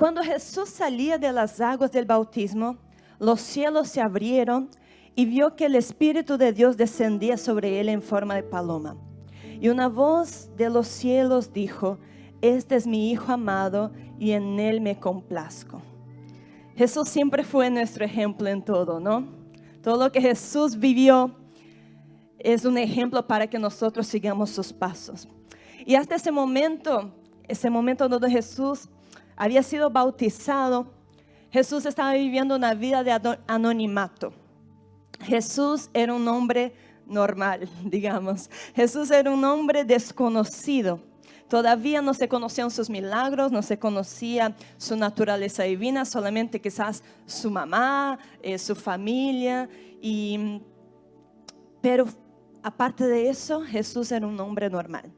Cuando Jesús salía de las aguas del bautismo, los cielos se abrieron y vio que el Espíritu de Dios descendía sobre él en forma de paloma. Y una voz de los cielos dijo: este es mi Hijo amado y en él me complazco. Jesús siempre fue nuestro ejemplo en todo, ¿no? Todo lo que Jesús vivió es un ejemplo para que nosotros sigamos sus pasos. Y hasta ese momento donde Jesús había sido bautizado, Jesús estaba viviendo una vida de anonimato. Jesús era un hombre normal, digamos. Jesús era un hombre desconocido. Todavía no se conocían sus milagros, no se conocía su naturaleza divina, solamente quizás su mamá, su familia. Pero aparte de eso, Jesús era un hombre normal.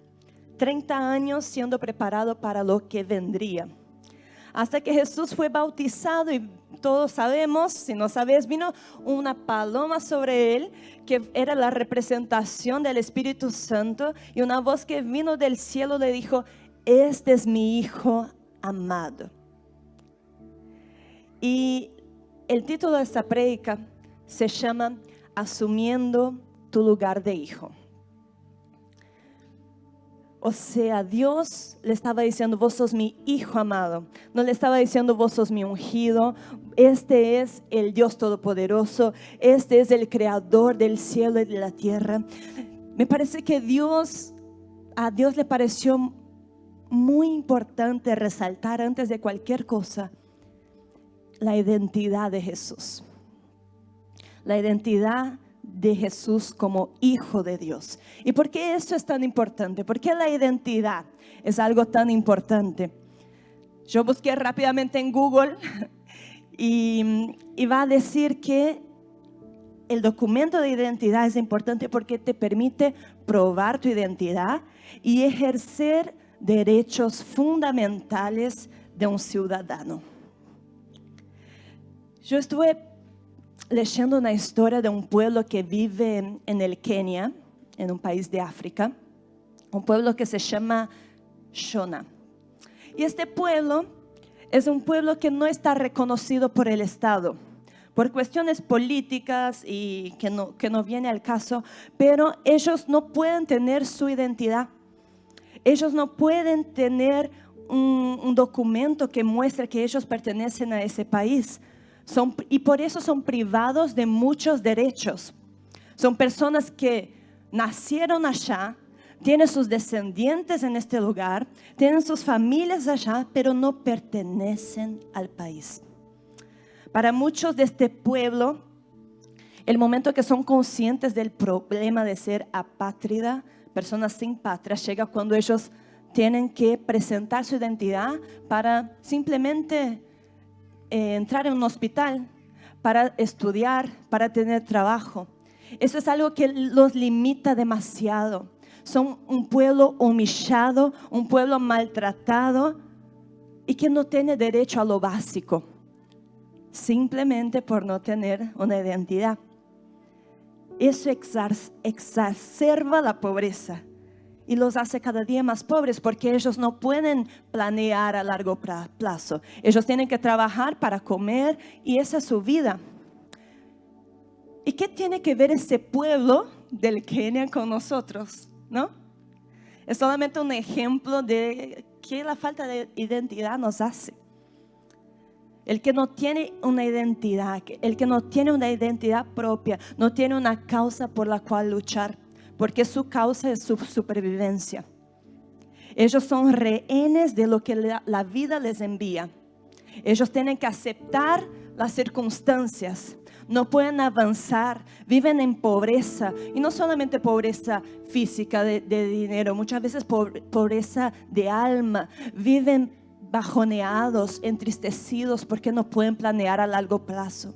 30 años siendo preparado para lo que vendría. Hasta que Jesús fue bautizado y todos sabemos, si no sabes, vino una paloma sobre él que era la representación del Espíritu Santo, y una voz que vino del cielo le dijo: este es mi Hijo amado. Y el título de esta prédica se llama Asumiendo tu lugar de hijo. O sea, Dios le estaba diciendo: vos sos mi Hijo amado. No le estaba diciendo: vos sos mi ungido. Este es el Dios Todopoderoso. Este es el Creador del cielo y de la tierra. Me parece que a Dios le pareció muy importante resaltar antes de cualquier cosa la identidad de Jesús. La identidad de Jesús como Hijo de Dios. ¿Y por qué esto es tan importante? ¿Por qué la identidad es algo tan importante? Yo busqué rápidamente en Google y va a decir que el documento de identidad es importante porque te permite probar tu identidad y ejercer derechos fundamentales de un ciudadano. Yo estuve leyendo una historia de un pueblo que vive en el Kenia, en un país de África, un pueblo que se llama Shona. Y este pueblo es un pueblo que no está reconocido por el Estado, por cuestiones políticas y que no viene al caso, pero ellos no pueden tener su identidad. Ellos no pueden tener un documento que muestre que ellos pertenecen a ese país. Y por eso son privados de muchos derechos. Son personas que nacieron allá, tienen sus descendientes en este lugar, tienen sus familias allá, pero no pertenecen al país. Para muchos de este pueblo, el momento que son conscientes del problema de ser apátrida, personas sin patria, llega cuando ellos tienen que presentar su identidad para simplemente entrar en un hospital, para estudiar, para tener trabajo. Eso es algo que los limita demasiado. Son un pueblo humillado, un pueblo maltratado y que no tiene derecho a lo básico, simplemente por no tener una identidad. Eso exacerba la pobreza y los hace cada día más pobres porque ellos no pueden planear a largo plazo. Ellos tienen que trabajar para comer y esa es su vida. ¿Y qué tiene que ver este pueblo del Kenia con nosotros? ¿No? Es solamente un ejemplo de qué la falta de identidad nos hace. El que no tiene una identidad, el que no tiene una identidad propia, no tiene una causa por la cual luchar, porque su causa es su supervivencia. Ellos son rehenes de lo que la vida les envía. Ellos tienen que aceptar las circunstancias. No pueden avanzar, viven en pobreza. Y no solamente pobreza física de dinero, muchas veces pobreza de alma. Viven bajoneados, entristecidos porque no pueden planear a largo plazo.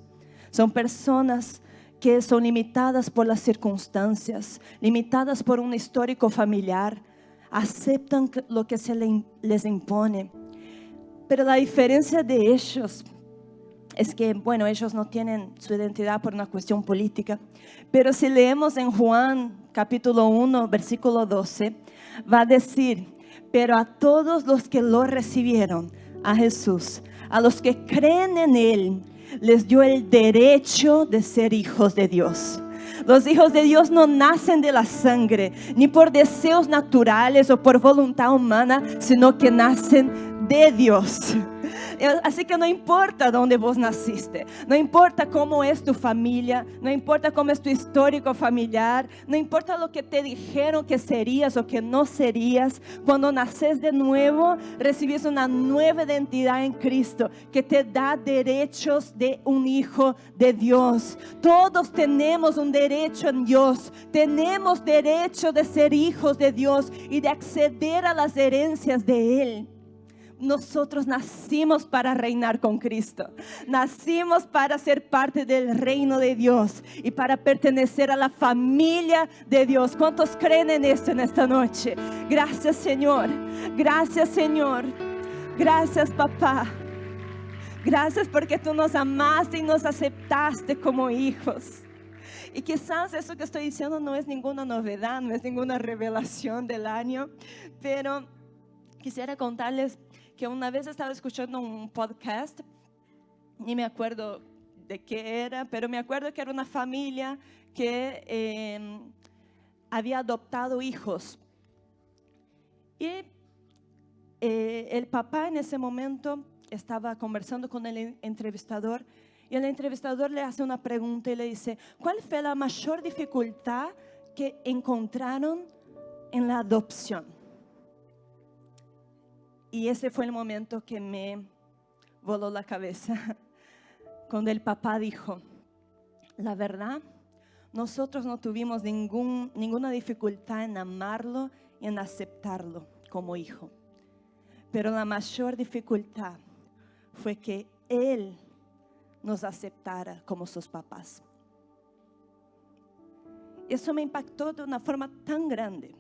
Son personas que son limitadas por las circunstancias, limitadas por un histórico familiar, aceptan lo que se les impone. Pero la diferencia de ellos es que, bueno, ellos no tienen su identidad por una cuestión política. Pero si leemos en Juan capítulo 1, versículo 12, va a decir: pero a todos los que lo recibieron, a Jesús, a los que creen en Él, les dio el derecho de ser hijos de Dios. Los hijos de Dios no nacen de la sangre, ni por deseos naturales o por voluntad humana, sino que nacen de Dios. Así que no importa dónde vos naciste, no importa cómo es tu familia, no importa cómo es tu histórico familiar, no importa lo que te dijeron que serías o que no serías. Cuando naces de nuevo, recibes una nueva identidad en Cristo que te da derechos de un hijo de Dios. Todos tenemos un derecho en Dios, tenemos derecho de ser hijos de Dios y de acceder a las herencias de Él. Nosotros nacimos para reinar con Cristo. Nacimos para ser parte del reino de Dios y para pertenecer a la familia de Dios. ¿Cuántos creen en esto en esta noche? Gracias, Señor. Gracias, Señor. Gracias, papá. Gracias porque tú nos amaste y nos aceptaste como hijos. Y quizás eso que estoy diciendo no es ninguna novedad, no es ninguna revelación del año, pero quisiera contarles que una vez estaba escuchando un podcast, ni me acuerdo de qué era, pero me acuerdo que era una familia que había adoptado hijos. Y el papá en ese momento estaba conversando con el entrevistador, y el entrevistador le hace una pregunta y le dice: ¿cuál fue la mayor dificultad que encontraron en la adopción? Y ese fue el momento que me voló la cabeza, cuando el papá dijo: la verdad, nosotros no tuvimos ninguna dificultad en amarlo y en aceptarlo como hijo. Pero la mayor dificultad fue que Él nos aceptara como sus papás. Eso me impactó de una forma tan grande,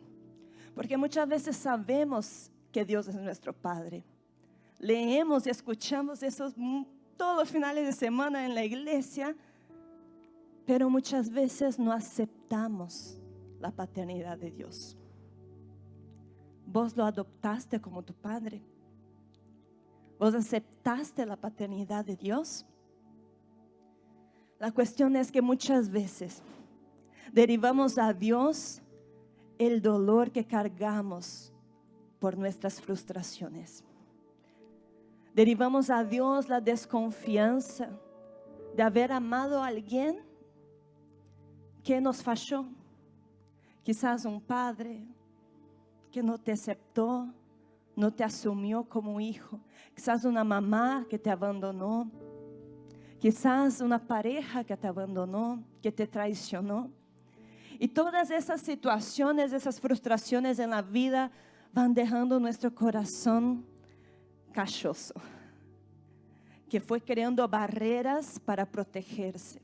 porque muchas veces sabemos que Dios es nuestro Padre. Leemos y escuchamos esos todos los finales de semana en la iglesia, pero muchas veces no aceptamos la paternidad de Dios. Vos lo adoptaste como tu padre. Vos aceptaste la paternidad de Dios. La cuestión es que muchas veces derivamos a Dios el dolor que cargamos por nuestras frustraciones. Derivamos a Dios la desconfianza de haber amado a alguien que nos falló. Quizás un padre que no te aceptó, no te asumió como hijo. Quizás una mamá que te abandonó. Quizás una pareja que te abandonó, que te traicionó. Y todas esas situaciones, esas frustraciones en la vida van dejando nuestro corazón cachoso, que fue creando barreras para protegerse.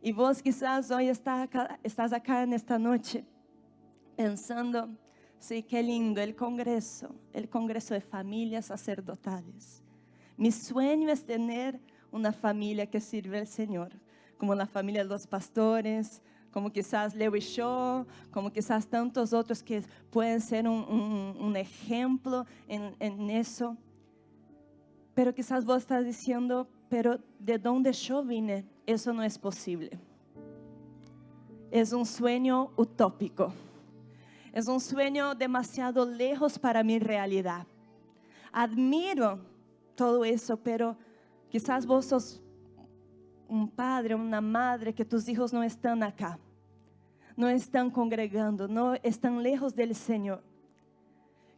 Y vos quizás hoy estás acá en esta noche pensando: sí, qué lindo el congreso de familias sacerdotales. Mi sueño es tener una familia que sirve al Señor, como la familia de los pastores, como quizás Lewis Shaw, como quizás tantos otros que pueden ser un ejemplo en eso. Pero quizás vos estás diciendo: pero de donde yo vine, eso no es posible. Es un sueño utópico. Es un sueño demasiado lejos para mi realidad. Admiro todo eso, pero quizás vos sos un padre, una madre, que tus hijos no están acá, no están congregando, no están lejos del Señor.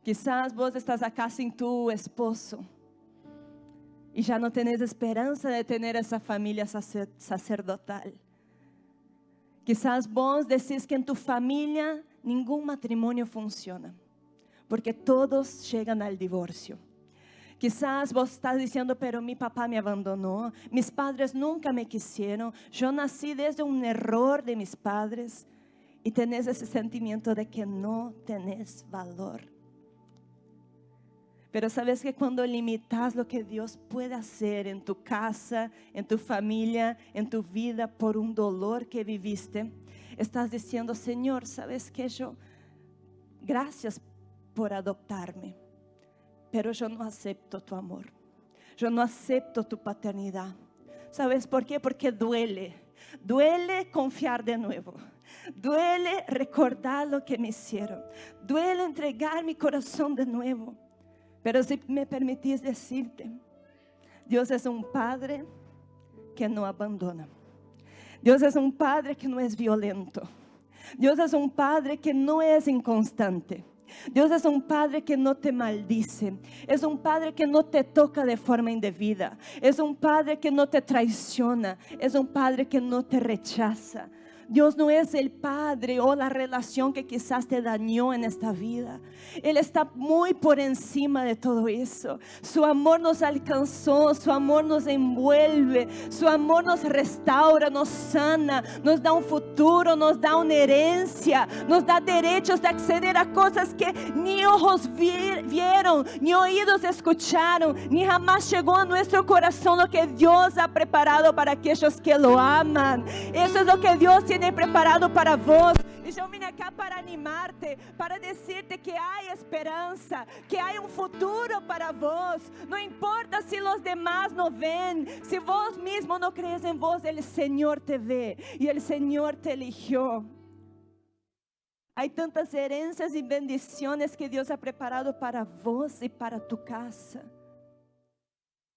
Quizás vos estás acá sin tu esposo y ya no tenés esperanza de tener esa familia sacerdotal. Quizás vos decís que en tu familia ningún matrimonio funciona, porque todos llegan al divorcio. Quizás vos estás diciendo: pero mi papá me abandonó, mis padres nunca me quisieron, yo nací desde un error de mis padres. Y tenés ese sentimiento de que no tenés valor. Pero sabes que cuando limitas lo que Dios puede hacer en tu casa, en tu familia, en tu vida, por un dolor que viviste, estás diciendo: Señor, sabes que gracias por adoptarme, pero yo no acepto tu amor. Yo no acepto tu paternidad. ¿Sabes por qué? Porque duele. Duele confiar de nuevo. Duele recordar lo que me hicieron. Duele entregar mi corazón de nuevo. Pero si me permitís decirte, Dios es un Padre que no abandona. Dios es un Padre que no es violento. Dios es un Padre que no es inconstante. Dios es un Padre que no te maldice. Es un Padre que no te toca de forma indebida. Es un Padre que no te traiciona. Es un Padre que no te rechaza. Dios no es el padre o la relación que quizás te dañó en esta vida. Él está muy por encima de todo eso. Su amor nos alcanzó, su amor nos envuelve, su amor nos restaura, nos sana, nos da un futuro, nos da una herencia, nos da derechos de acceder a cosas que ni ojos vieron, ni oídos escucharon, ni jamás llegó a nuestro corazón lo que Dios ha preparado para aquellos que lo aman. Eso es lo que Dios tiene preparado para vos. Y yo vine acá para animarte, para decirte que hay esperanza, que hay un futuro para vos. No importa si los demás no ven, si vos mismo no crees en vos, el Señor te ve y el Señor te eligió. Hay tantas herencias y bendiciones que Dios ha preparado para vos y para tu casa.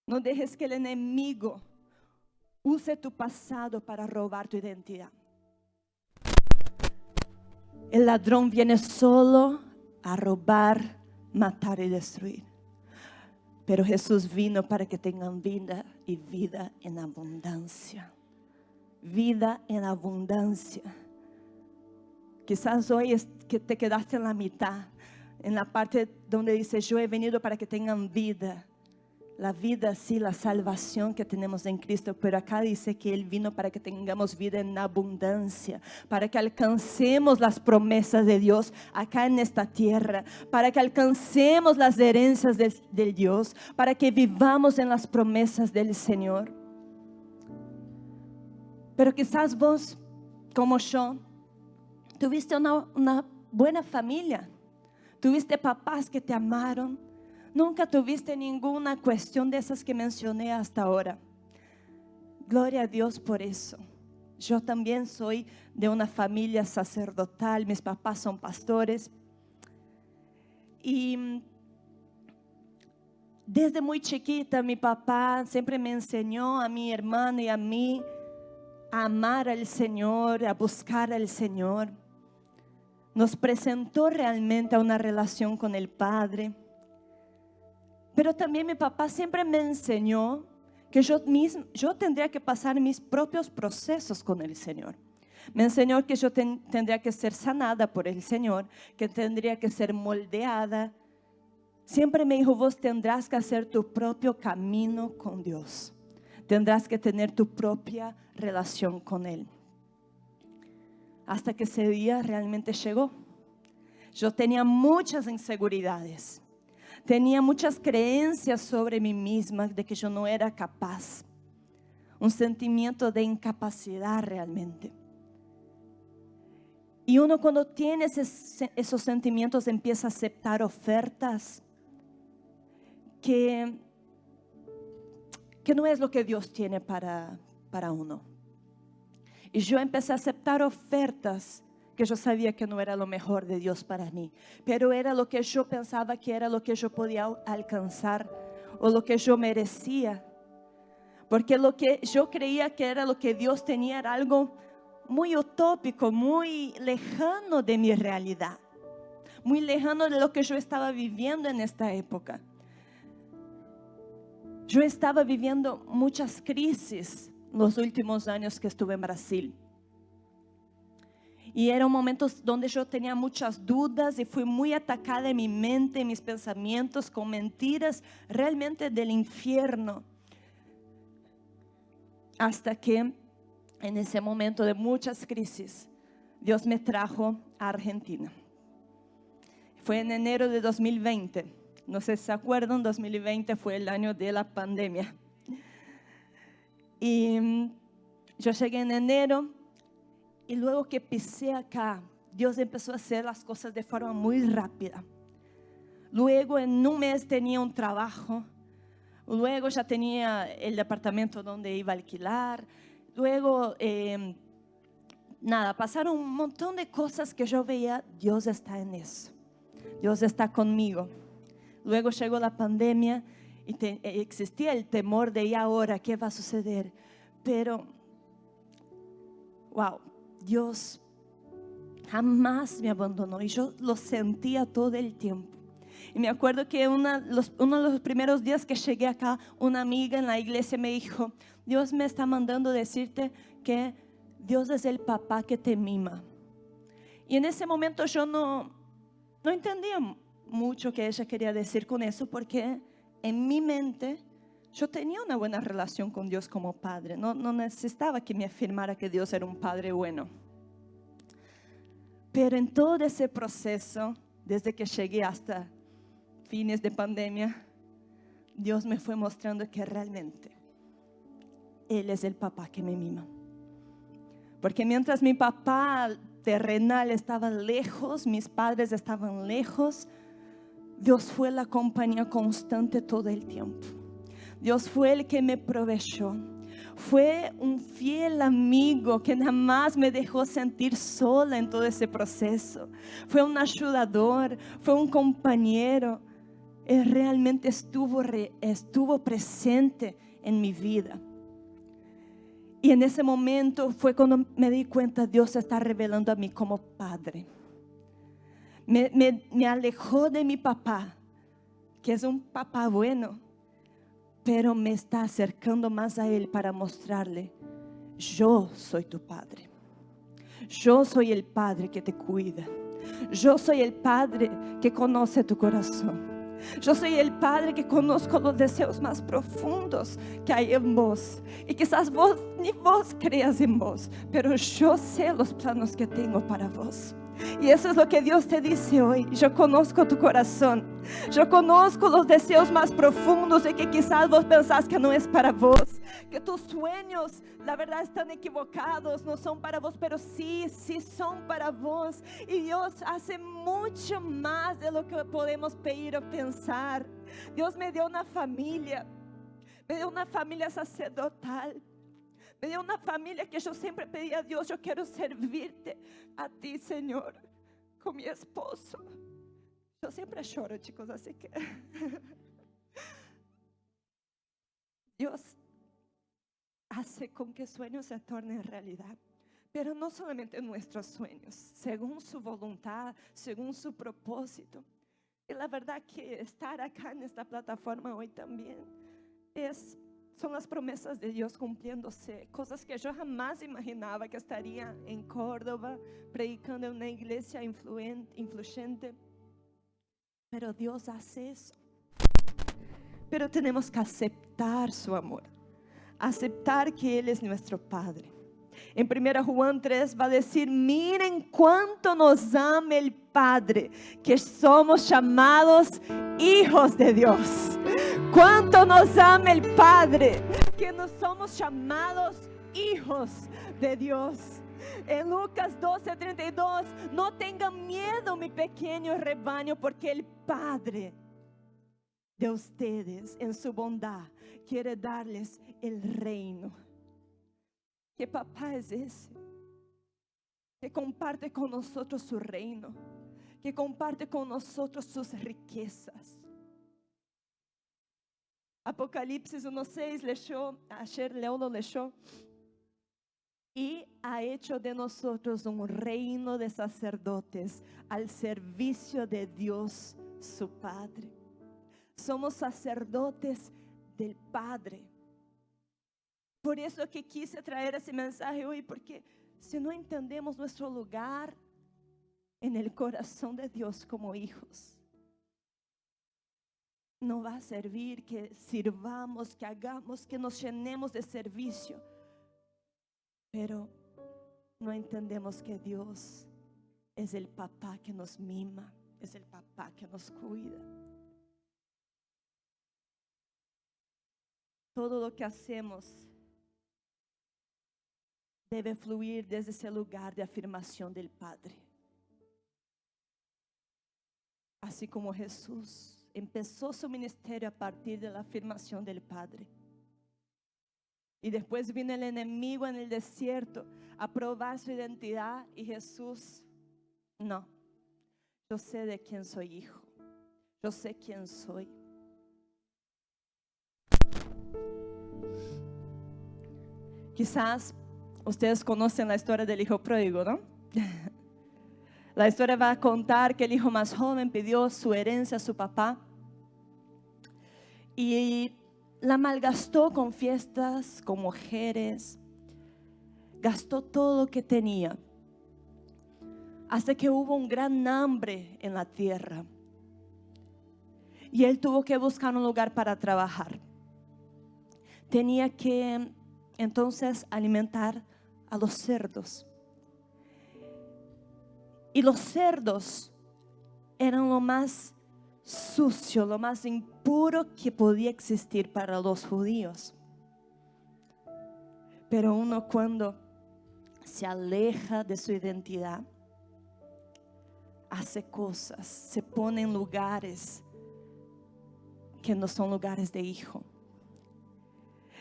No dejes que el enemigo use tu pasado para robar tu identidad. El ladrón viene solo a robar, matar y destruir. Pero Jesús vino para que tengan vida y vida en abundancia. Vida en abundancia. Quizás hoy es que te quedaste en la mitad, en la parte donde dice: yo he venido para que tengan vida. La vida, sí, la salvación que tenemos en Cristo, pero acá dice que Él vino para que tengamos vida en abundancia, para que alcancemos las promesas de Dios acá en esta tierra, para que alcancemos las herencias del Dios, para que vivamos en las promesas del Señor. Pero quizás vos, como yo, tuviste una buena familia, tuviste papás que te amaron. Nunca tuviste ninguna cuestión de esas que mencioné hasta ahora. Gloria a Dios por eso. Yo también soy de una familia sacerdotal. Mis papás son pastores. Y desde muy chiquita mi papá siempre me enseñó a mi hermana y a mí a amar al Señor, a buscar al Señor. Nos presentó realmente a una relación con el Padre. Pero también mi papá siempre me enseñó que yo tendría que pasar mis propios procesos con el Señor. Me enseñó que yo tendría que ser sanada por el Señor, que tendría que ser moldeada. Siempre me dijo: vos tendrás que hacer tu propio camino con Dios. Tendrás que tener tu propia relación con Él. Hasta que ese día realmente llegó. Yo tenía muchas inseguridades. Tenía muchas creencias sobre mí misma de que yo no era capaz. Un sentimiento de incapacidad realmente. Y uno, cuando tiene esos sentimientos, empieza a aceptar ofertas que no es lo que Dios tiene para uno. Y yo empecé a aceptar ofertas que yo sabía que no era lo mejor de Dios para mí, pero era lo que yo pensaba que era lo que yo podía alcanzar o lo que yo merecía, porque lo que yo creía que era lo que Dios tenía era algo muy utópico, muy lejano de mi realidad, muy lejano de lo que yo estaba viviendo en esta época. Yo estaba viviendo muchas crisis los últimos años que estuve en Brasil. Y eran momentos donde yo tenía muchas dudas y fui muy atacada en mi mente, en mis pensamientos, con mentiras realmente del infierno. Hasta que en ese momento de muchas crisis, Dios me trajo a Argentina. Fue en enero de 2020. No sé si se acuerdan, 2020 fue el año de la pandemia. Y yo llegué en enero. Y luego que pisé acá, Dios empezó a hacer las cosas de forma muy rápida. Luego en un mes tenía un trabajo. Luego ya tenía el departamento donde iba a alquilar. Luego, nada, pasaron un montón de cosas que yo veía, Dios está en eso. Dios está conmigo. Luego llegó la pandemia y existía el temor de, ¿y ahora qué va a suceder? Pero, wow, Dios jamás me abandonó y yo lo sentía todo el tiempo. Y me acuerdo que uno de los primeros días que llegué acá, una amiga en la iglesia me dijo, Dios me está mandando decirte que Dios es el papá que te mima. Y en ese momento yo no entendía mucho que ella quería decir con eso, porque en mi mente yo tenía una buena relación con Dios como padre. No necesitaba que me afirmara que Dios era un padre bueno. Pero en todo ese proceso, desde que llegué hasta fines de pandemia, Dios me fue mostrando que realmente Él es el papá que me mima. Porque mientras mi papá terrenal estaba lejos, mis padres estaban lejos, Dios fue la compañía constante todo el tiempo. Dios fue el que me proveyó. Fue un fiel amigo que jamás me dejó sentir sola en todo ese proceso. Fue un ayudador, fue un compañero. Él realmente estuvo presente en mi vida. Y en ese momento fue cuando me di cuenta, Dios se está revelando a mí como padre. Me alejó de mi papá, que es un papá bueno, pero me está acercando más a Él para mostrarle, yo soy tu padre. Yo soy el padre que te cuida. Yo soy el padre que conoce tu corazón. Yo soy el padre que conozco los deseos más profundos que hay en vos. Y quizás ni vos creas en vos, pero yo sé los planos que tengo para vos. Y eso es lo que Dios te dice hoy. Yo conozco tu corazón. Yo conozco los deseos más profundos y que quizás vos pensás que no es para vos. Que tus sueños, la verdad, están equivocados, no son para vos, pero sí son para vos. Y Dios hace mucho más de lo que podemos pedir o pensar. Dios me dio una familia sacerdotal. Me dio una familia que yo siempre pedía a Dios, yo quiero servirte a ti, Señor, con mi esposo. Yo siempre lloro, chicos, así que Dios hace con que sueños se tornen realidad. Pero no solamente nuestros sueños, según su voluntad, según su propósito. Y la verdad que estar acá en esta plataforma hoy también son las promesas de Dios cumpliéndose. Cosas que yo jamás imaginaba que estaría en Córdoba predicando en una iglesia influyente. Pero Dios hace eso. Pero tenemos que aceptar su amor. Aceptar que Él es nuestro Padre. En 1 Juan 3 va a decir, miren cuánto nos ama el Padre, que somos llamados hijos de Dios. Cuánto nos ama el Padre, que nos somos llamados hijos de Dios. En Lucas 12:32, no tengan miedo, mi pequeño rebaño, porque el Padre de ustedes en su bondad quiere darles el reino. ¿Qué papá es ese? Que comparte con nosotros su reino, que comparte con nosotros sus riquezas. Apocalipsis 1:6 ayer Leo lo leyó. Y ha hecho de nosotros un reino de sacerdotes al servicio de Dios su Padre. Somos sacerdotes del Padre. Por eso que quise traer ese mensaje hoy, porque si no entendemos nuestro lugar en el corazón de Dios como hijos, no va a servir que sirvamos, que hagamos, que nos llenemos de servicio, pero no entendemos que Dios es el papá que nos mima, es el papá que nos cuida. Todo lo que hacemos debe fluir desde ese lugar de afirmación del Padre. así como Jesús empezó su ministerio a partir de la afirmación del Padre. Y después vino el enemigo en el desierto a probar su identidad, y Jesús, no, yo sé de quién soy hijo, yo sé quién soy. Quizás ustedes conocen la historia del hijo pródigo, ¿no? La historia va a contar que el hijo más joven pidió su herencia a su papá y la malgastó con fiestas, con mujeres, gastó todo lo que tenía, hasta que hubo un gran hambre en la tierra y él tuvo que buscar un lugar para trabajar. Tenía que entonces alimentar a los cerdos. Y los cerdos eran lo más sucio, lo más impuro que podía existir para los judíos. Pero uno, cuando se aleja de su identidad, hace cosas, se pone en lugares que no son lugares de hijo.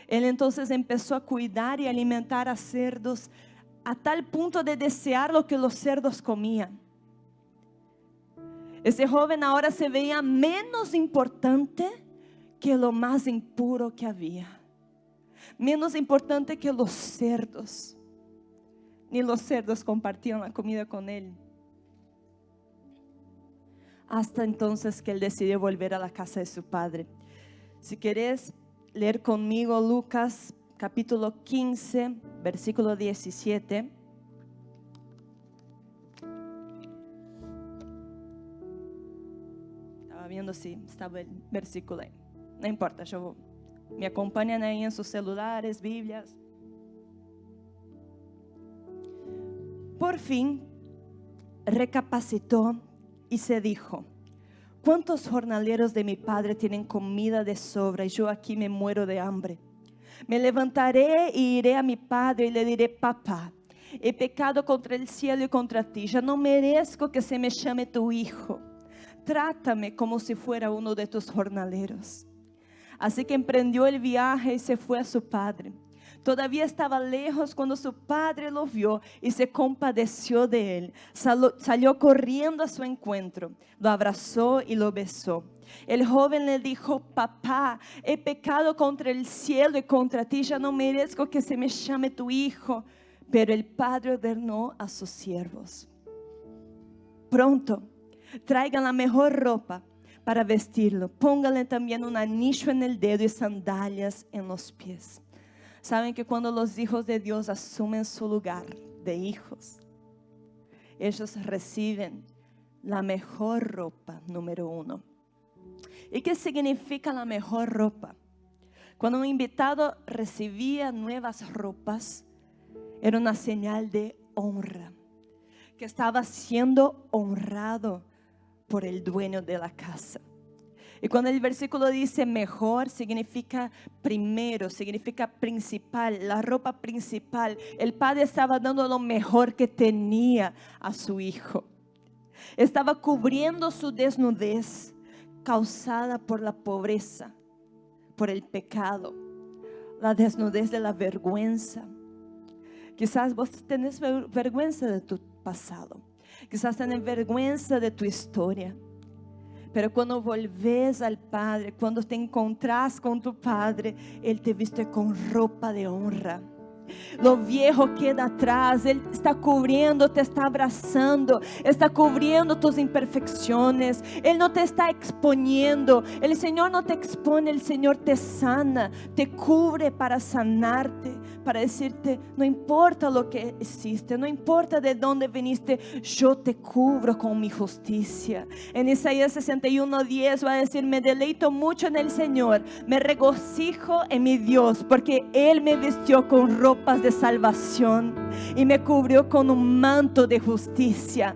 Él entonces empezó a cuidar y alimentar a cerdos a tal punto de desear lo que los cerdos comían. Ese joven ahora se veía menos importante que lo más impuro que había, menos importante que los cerdos. Ni los cerdos compartían la comida con él. Hasta entonces que él decidió volver a la casa de su padre. Si querés leer conmigo Lucas capítulo 15, versículo 17. Estaba viendo si estaba el versículo ahí. No importa, me acompañan ahí en sus celulares, Biblias. Por fin recapacitó y se dijo: ¿cuántos jornaleros de mi padre tienen comida de sobra y yo aquí me muero de hambre? Me levantaré y iré a mi padre y le diré: papá, he pecado contra el cielo y contra ti, ya no merezco que se me llame tu hijo. Trátame como si fuera uno de tus jornaleros. Así que emprendió el viaje y se fue a su padre. Todavía estaba lejos cuando su padre lo vio y se compadeció de él. Salió corriendo a su encuentro, lo abrazó y lo besó. El joven le dijo: papá, he pecado contra el cielo y contra ti, ya no merezco que se me llame tu hijo. Pero el padre ordenó a sus siervos: pronto, traigan la mejor ropa para vestirlo, pónganle también un anillo en el dedo y sandalias en los pies. Saben que cuando los hijos de Dios asumen su lugar de hijos, ellos reciben la mejor ropa, número uno. ¿Y qué significa la mejor ropa? Cuando un invitado recibía nuevas ropas, era una señal de honra, que estaba siendo honrado por el dueño de la casa. Y cuando el versículo dice mejor, significa primero, significa principal, la ropa principal. El padre estaba dando lo mejor que tenía a su hijo. Estaba cubriendo su desnudez causada por la pobreza, por el pecado, la desnudez de la vergüenza. Quizás vos tenés vergüenza de tu pasado, quizás tenés vergüenza de tu historia. Pero cuando volves al Padre, cuando te encontrás con tu Padre, Él te viste con ropa de honra. Lo viejo queda atrás. Él está cubriendo, te está abrazando, está cubriendo tus imperfecciones. Él no te está exponiendo. El Señor no te expone, el Señor te sana, te cubre para sanarte, para decirte: no importa lo que hiciste, no importa de dónde viniste, yo te cubro con mi justicia. En Isaías 61:10 va a decir: me deleito mucho en el Señor, me regocijo en mi Dios, porque Él me vistió con ropas de salvación y me cubrió con un manto de justicia.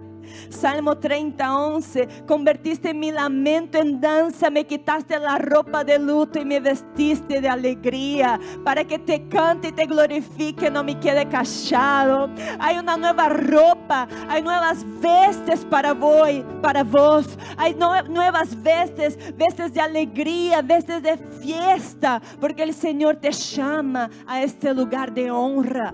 Salmo 30:11, convertiste mi lamento en danza, me quitaste la ropa de luto y me vestiste de alegría, para que te cante y te glorifique, no me quede callado. Hay una nueva ropa, hay nuevas vestes para vos, hay nuevas vestes de alegría, vestes de fiesta, porque el Señor te llama a este lugar de honra.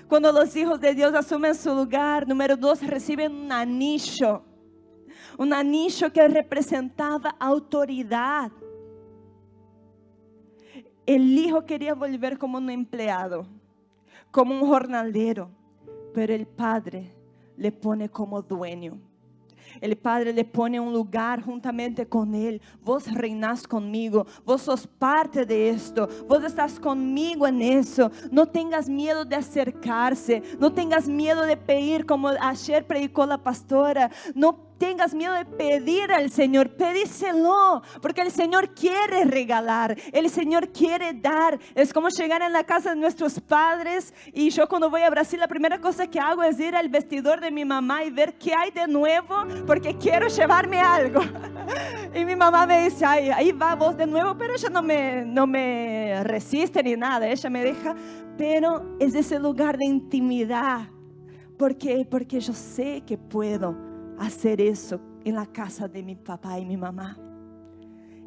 Cuando los hijos de Dios asumen su lugar, número 2, reciben un anillo que representaba autoridad. El hijo quería volver como un empleado, como un jornalero, pero el padre le pone como dueño. El Padre le pone un lugar juntamente con Él. Vos reinás conmigo, vos sos parte de esto, vos estás conmigo en eso. No tengas miedo de acercarse, no tengas miedo de pedir, como ayer predicó la pastora. No tengas miedo de pedir al Señor, pedíselo, porque el Señor quiere regalar, el Señor quiere dar. Es como llegar en la casa de nuestros padres, y yo cuando voy a Brasil la primera cosa que hago es ir al vestidor de mi mamá y ver qué hay de nuevo, porque quiero llevarme algo. Y mi mamá me dice, ay, ahí va vos de nuevo, pero ella no me resiste ni nada, ella me deja, pero es ese lugar de intimidad, porque yo sé que puedo hacer eso en la casa de mi papá y mi mamá.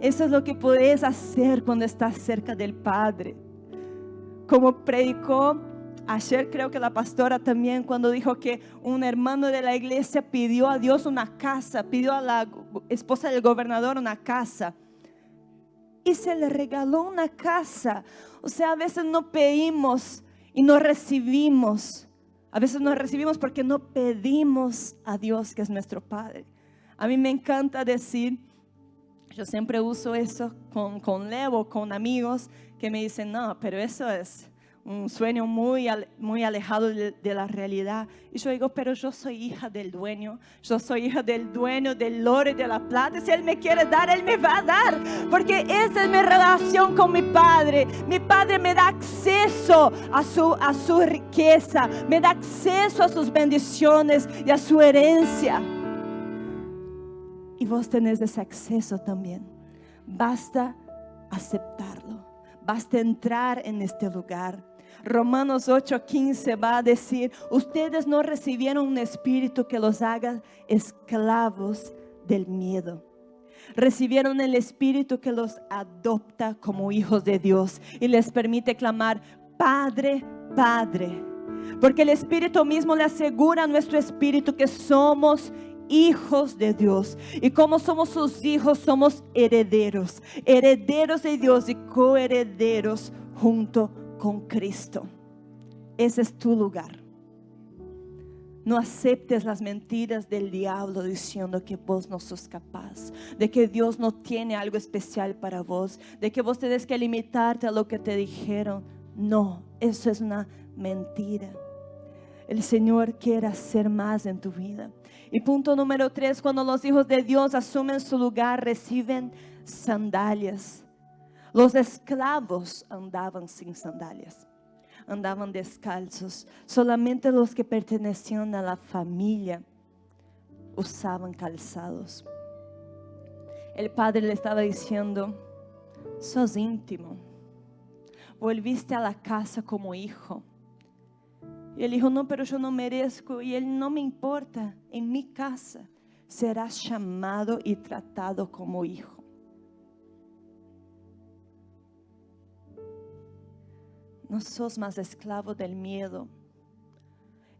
Eso es lo que puedes hacer cuando estás cerca del Padre. Como predicó ayer, creo que la pastora también, cuando dijo que un hermano de la iglesia pidió a Dios una casa, pidió a la esposa del gobernador una casa, y se le regaló una casa. O sea, a veces no pedimos y no recibimos. A veces no recibimos porque no pedimos a Dios, que es nuestro Padre. A mí me encanta decir, yo siempre uso eso con Levo, con amigos que me dicen, no, pero eso es un sueño muy alejado de la realidad. Y yo digo, pero yo soy hija del dueño, yo soy hija del dueño del oro y de la plata. Si Él me quiere dar, Él me va a dar, porque esa es mi relación con mi Padre. Mi Padre me da acceso a su riqueza, me da acceso a sus bendiciones y a su herencia. Y vos tenés ese acceso también. Basta aceptarlo, basta entrar en este lugar. Romanos 8:15 va a decir, ustedes no recibieron un espíritu que los haga esclavos del miedo. Recibieron el espíritu que los adopta como hijos de Dios y les permite clamar, Padre, Padre. Porque el Espíritu mismo le asegura a nuestro espíritu que somos hijos de Dios. Y como somos sus hijos, somos herederos, herederos de Dios y coherederos junto con Cristo. Ese es tu lugar. No aceptes las mentiras del diablo diciendo que vos no sos capaz, de que Dios no tiene algo especial para vos, de que vos tenés que limitarte a lo que te dijeron. No, eso es una mentira. El Señor quiere hacer más en tu vida. Y punto número 3, cuando los hijos de Dios asumen su lugar, reciben sandalias. Los esclavos andaban sin sandalias, andaban descalzos. Solamente los que pertenecían a la familia usaban calzados. El padre le estaba diciendo, sos íntimo, volviste a la casa como hijo. Y él dijo, no, pero yo no merezco. Y él, no me importa, en mi casa serás llamado y tratado como hijo. No sos más esclavo del miedo,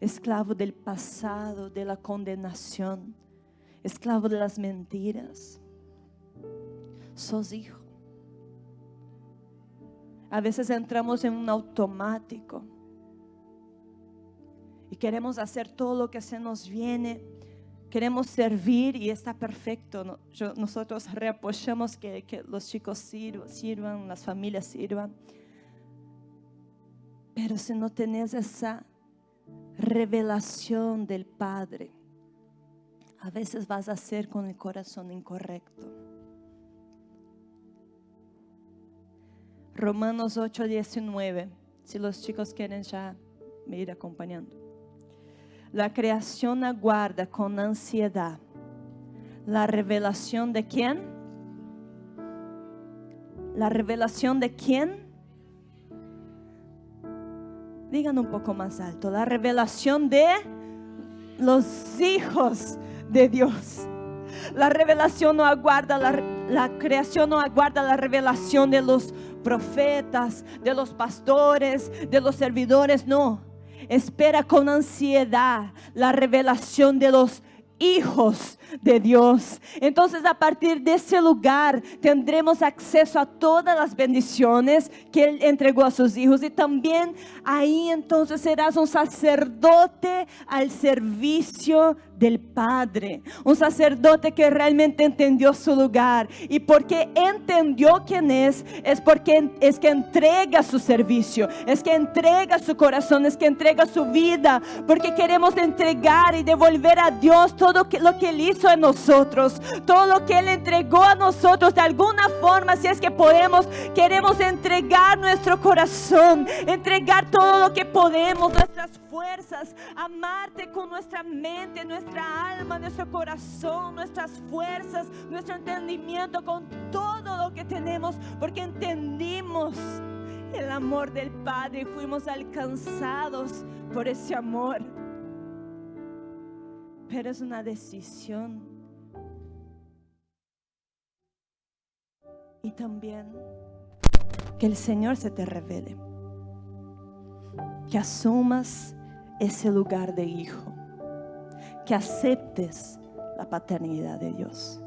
esclavo del pasado, de la condenación, esclavo de las mentiras. Sos hijo. A veces entramos en un automático y queremos hacer todo lo que se nos viene. Queremos servir y está perfecto. Nosotros reapoyamos que los chicos sirvan, las familias sirvan. Pero si no tenés esa revelación del Padre, a veces vas a hacer con el corazón incorrecto. Romanos 8:19, si los chicos quieren ya me ir acompañando. La creación aguarda con ansiedad la revelación de ¿quién? ¿La revelación de quién? Digan un poco más alto. La revelación de los hijos de Dios. La revelación no aguarda, la creación no aguarda la revelación de los profetas, de los pastores, de los servidores, no. Espera con ansiedad la revelación de los hijos de Dios. Entonces, a partir de ese lugar tendremos acceso a todas las bendiciones que Él entregó a sus hijos, y también ahí entonces serás un sacerdote al servicio del Padre, un sacerdote que realmente entendió su lugar, y porque entendió quién es porque es que entrega su servicio, es que entrega su corazón, es que entrega su vida, porque queremos entregar y devolver a Dios todo lo que Él hizo en nosotros, todo lo que Él entregó a nosotros de alguna forma. Si es que podemos, queremos entregar nuestro corazón, entregar todo lo que podemos, nuestras fuerzas, amarte con nuestra mente, nuestra alma, nuestro corazón, nuestras fuerzas, nuestro entendimiento, con todo lo que tenemos, porque entendimos el amor del Padre y fuimos alcanzados por ese amor. Pero es una decisión. Y también que el Señor se te revele, que asumas ese lugar de hijo, que aceptes la paternidad de Dios,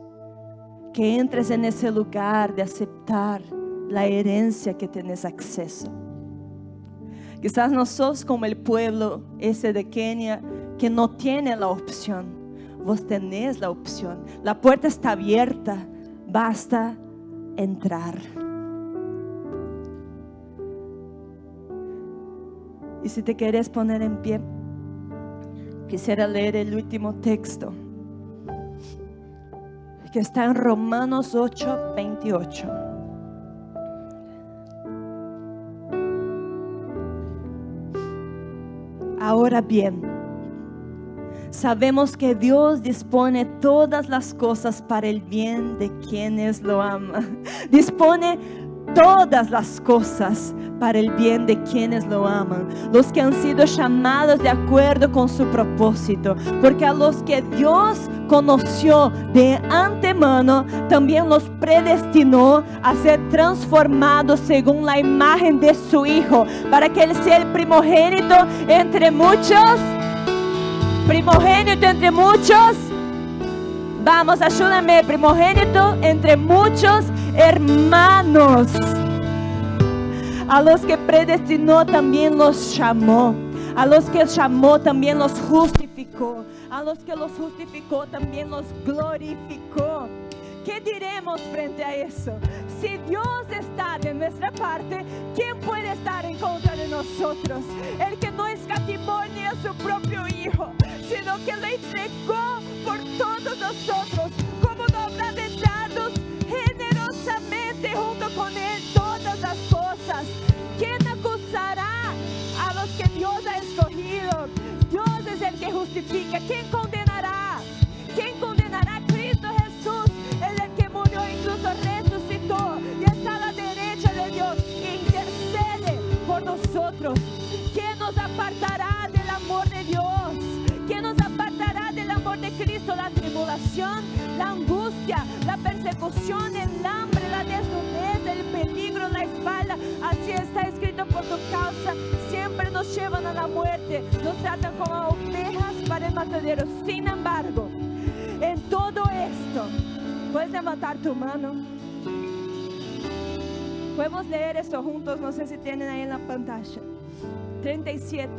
que entres en ese lugar de aceptar la herencia que tienes acceso. Quizás no sos como el pueblo ese de Kenia que no tiene la opción. Vos tenés la opción. La puerta está abierta, basta entrar. Y si te quieres poner en pie, quisiera leer el último texto, que está en Romanos 8:28. Ahora bien, sabemos que Dios dispone todas las cosas para el bien de quienes lo aman. Dispone todas las cosas para el bien de quienes lo aman, los que han sido llamados de acuerdo con su propósito. Porque a los que Dios conoció de antemano, también los predestinó a ser transformados según la imagen de su Hijo, para que Él sea el primogénito entre muchos. Primogénito entre muchos. Vamos, ayúdame. Primogénito entre muchos hermanos. A los que predestinó también los llamó. A los que llamó también los justificó. A los que los justificó también los glorificó. ¿Qué diremos frente a eso? Si Dios está de nuestra parte, ¿quién puede estar en contra de nosotros? El que no escatimó ni a su propio Hijo, sino que lo entregó por todos nosotros. ¿Cómo no habrá de darnos generosamente junto con Él todas las cosas? ¿Quién acusará a los que Dios ha escogido? Dios es el que justifica. ¿Quién condenará? ¿Quién condenará? Cristo Jesús es el que murió, incluso resucitó y está a la derecha de Dios e intercede por nosotros. ¿Quién nos apartará del amor de Dios? ¿Quién nos apartará del amor de Cristo? La tribulación, la angustia, la persecución, el hambre, la desnudez, el peligro, la espalda. Así está escrito: por tu causa siempre nos llevan a la muerte, nos tratan como ovejas para el matadero. Sin embargo, en todo esto, puedes levantar tu mano. Podemos leer eso juntos, no sé si tienen ahí en la pantalla. 37.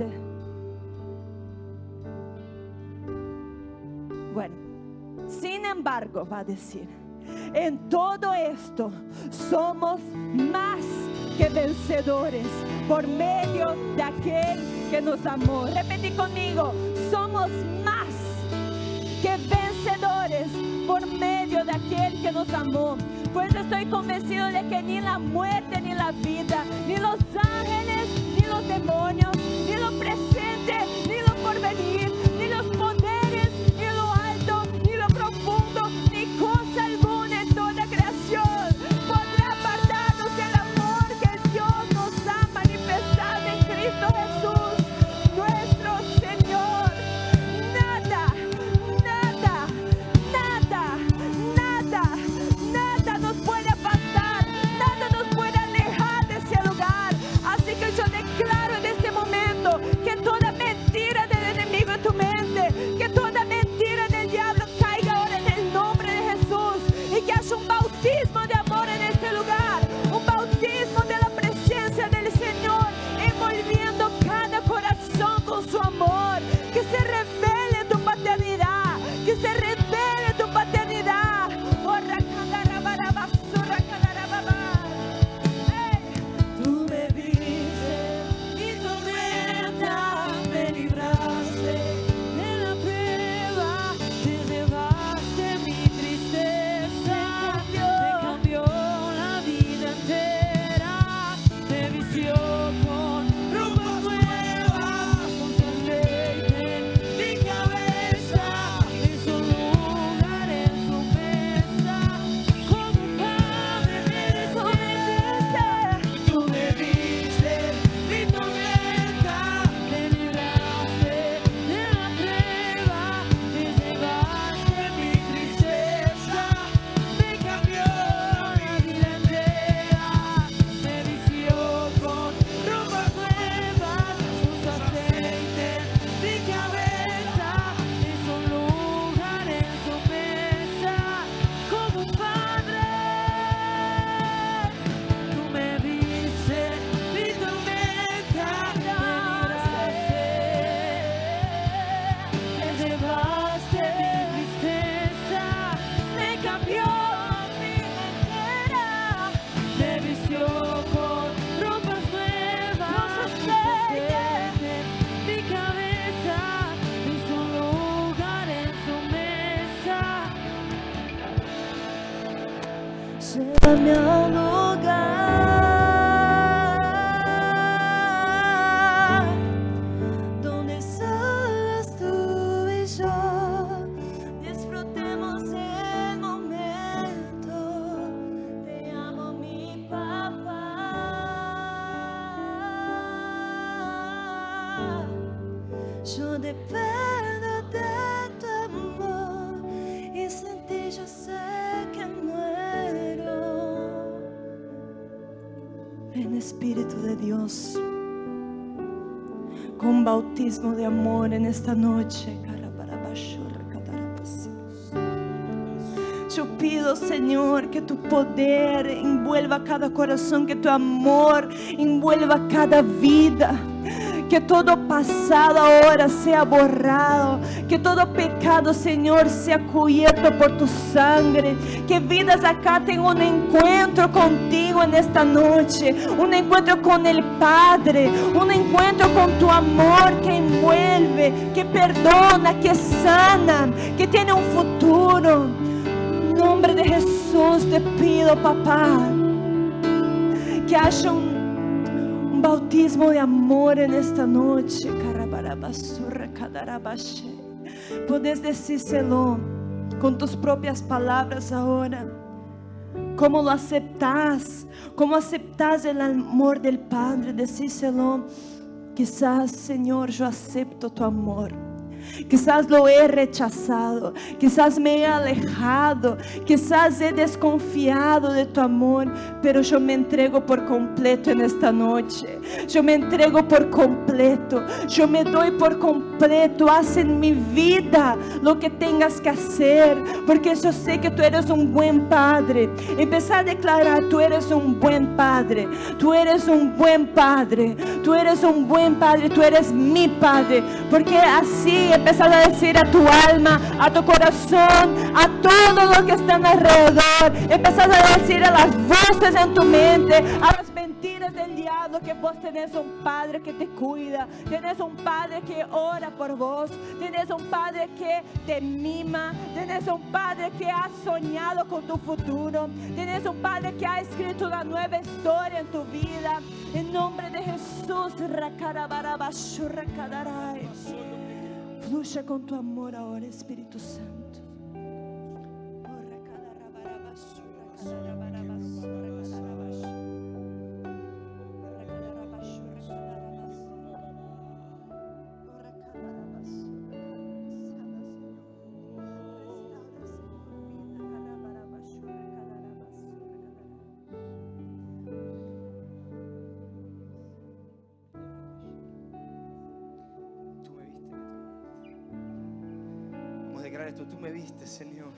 Bueno, sin embargo, va a decir: en todo esto somos más que vencedores por medio de aquel que nos amó. Repetí conmigo: somos más que vencedores por medio de aquel que nos amó. Pues estoy convencido de que ni la muerte, ni la vida, ni los ángeles, ni los demonios, ni lo presente, ni lo porvenir, ni Yo dependo de tu amor y sin ti yo sé que muero. Ven Espíritu de Dios, con bautismo de amor en esta noche. Yo pido, Señor, que tu poder envuelva cada corazón, que tu amor envuelva cada vida. Que todo pasado ahora sea borrado. Que todo pecado, Señor, sea cubierto por tu sangre. Que vidas acá tengan un encuentro contigo en esta noche. Un encuentro con el Padre. Un encuentro con tu amor que envuelve, que perdona, que sana, que tiene un futuro. En nombre de Jesús te pido, papá, que haya un bautismo de amor en esta noche. Puedes decírselo con tus propias palabras ahora. ¿Cómo lo aceptas? ¿Cómo aceptas el amor del Padre? Decírselo. Quizás, Señor, yo acepto tu amor. Quizás lo he rechazado, quizás me he alejado, quizás he desconfiado de tu amor, pero yo me entrego por completo en esta noche. Yo me entrego por completo, yo me doy por completo. Haz en mi vida lo que tengas que hacer, porque yo sé que tú eres un buen Padre. Empezar a declarar: tú eres un buen Padre, tú eres un buen Padre, tú eres un buen Padre, tú eres mi Padre. Porque así empezar a decir a tu alma, a tu corazón, a todo lo que están alrededor. Empezar a decir a las voces en tu mente, a las mentiras del diablo, que vos tenés un Padre que te cuida, tenés un Padre que ora por vos, tenés un Padre que te mima, tenés un Padre que ha soñado con tu futuro, tenés un Padre que ha escrito una nueva historia en tu vida. En nombre de Jesús, fluye con tu amor ahora, Espíritu Santo. Tú me viste, Señor.